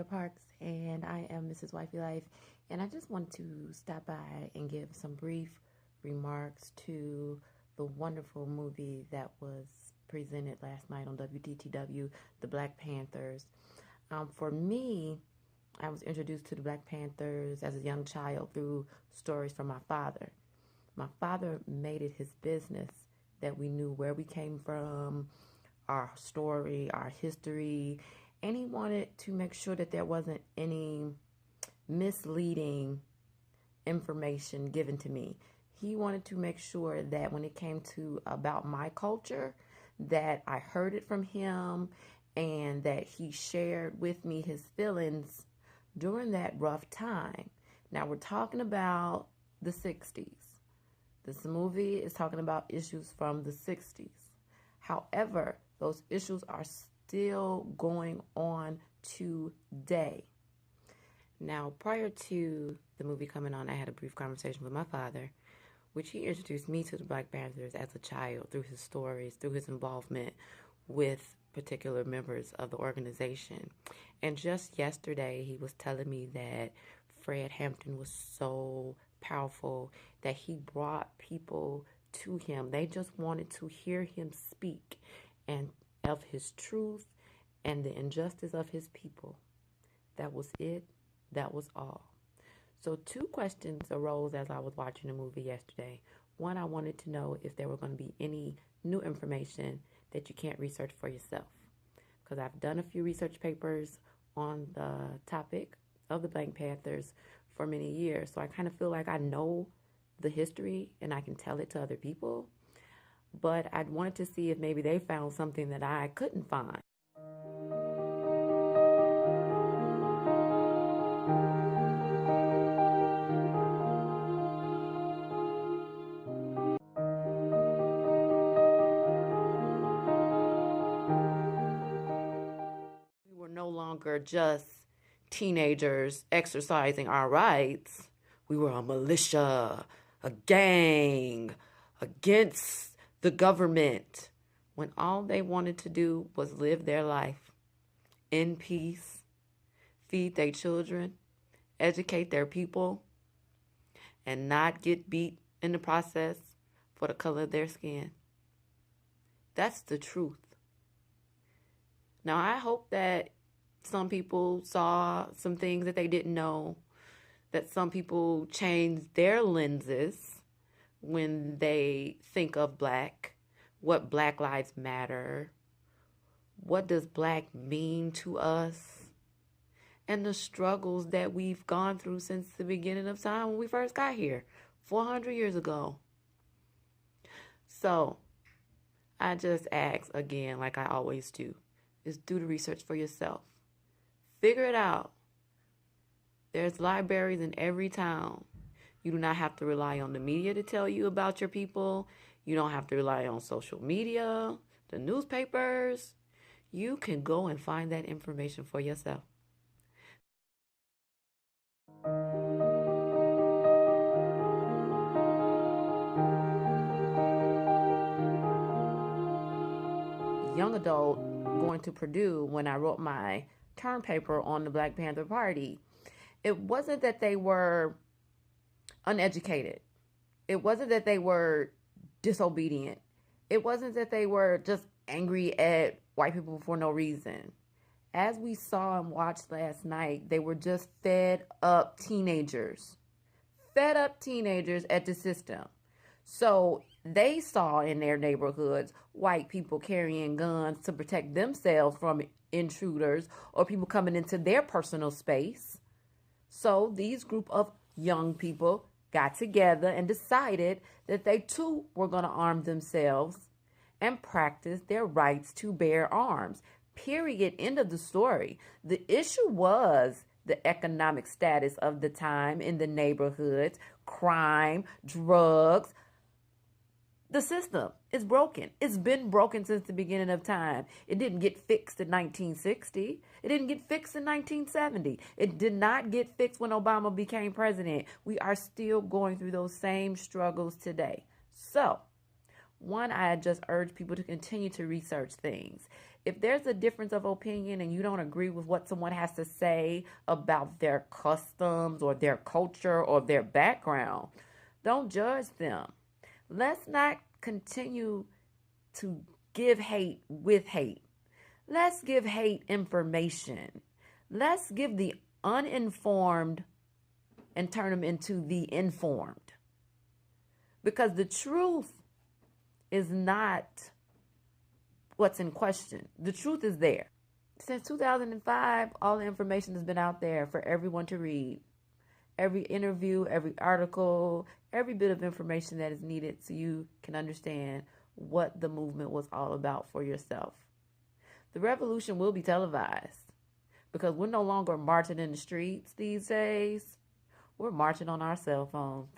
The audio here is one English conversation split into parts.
Cynthia Parks, and I am Mrs.WifeyLyfe, and I just want to stop by and give some brief remarks to the wonderful movie that was presented last night on WDTW, the Black Panthers. For me, I was introduced to the Black Panthers as a young child through stories from my father. My father made it his business that we knew where we came from, our story, our history, and he wanted to make sure that there wasn't any misleading information given to me. He wanted to make sure that when it came to about my culture, that I heard it from him and that he shared with me his feelings during that rough time. Now we're talking about the 60s. This movie is talking about issues from the 60s. However, those issues are still going on today. Now, prior to the movie coming on, I had a brief conversation with my father, which he introduced me to the Black Panthers as a child through his stories, through his involvement with particular members of the organization. And just yesterday, he was telling me that Fred Hampton was so powerful that he brought people to him. They just wanted to hear him speak and of his truth and the injustice of his people. That was it. That was all. So 2 questions arose as I was watching the movie yesterday. One, I wanted to know if there were going to be any new information that you can't research for yourself. Because I've done a few research papers on the topic of the Black Panthers for many years. So I kind of feel like I know the history and I can tell it to other people. But I wanted to see if maybe they found something that I couldn't find. We were no longer just teenagers exercising our rights. We were a militia, a gang, against the government, when all they wanted to do was live their life in peace, feed their children, educate their people, and not get beat in the process for the color of their skin. That's the truth. Now, I hope that some people saw some things that they didn't know, that some people changed their lenses when they think of Black, what Black Lives Matter, what does Black mean to us, and the struggles that we've gone through since the beginning of time when we first got here, 400 years ago. So, I just ask again, like I always do, is do the research for yourself. Figure it out. There's libraries in every town. You do not have to rely on the media to tell you about your people. You don't have to rely on social media, the newspapers. You can go and find that information for yourself. Young adult going to Purdue when I wrote my term paper on the Black Panther Party. It wasn't that they were uneducated. It wasn't that they were disobedient. It wasn't that they were just angry at white people for no reason. As we saw and watched last night, they were just fed up teenagers. Fed up teenagers at the system. So they saw in their neighborhoods white people carrying guns to protect themselves from intruders or people coming into their personal space. So these group of young people got together and decided that they too were going to arm themselves and practice their rights to bear arms. Period. End of the story. The issue was the economic status of the time in the neighborhoods, crime, drugs. The system is broken. It's been broken since the beginning of time. It didn't get fixed in 1960. It didn't get fixed in 1970. It did not get fixed when Obama became president. We are still going through those same struggles today. So, one, I just urge people to continue to research things. If there's a difference of opinion and you don't agree with what someone has to say about their customs or their culture or their background, don't judge them. Let's not continue to give hate with hate. Let's give hate information. Let's give the uninformed and turn them into the informed. Because the truth is not what's in question. The truth is there. Since 2005, all the information has been out there for everyone to read. Every interview, every article, every bit of information that is needed so you can understand what the movement was all about for yourself. The revolution will be televised because we're no longer marching in the streets these days. We're marching on our cell phones.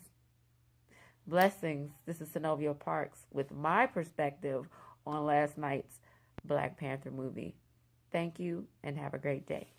Blessings. This is Synovia Parks with my perspective on last night's Black Panther movie. Thank you and have a great day.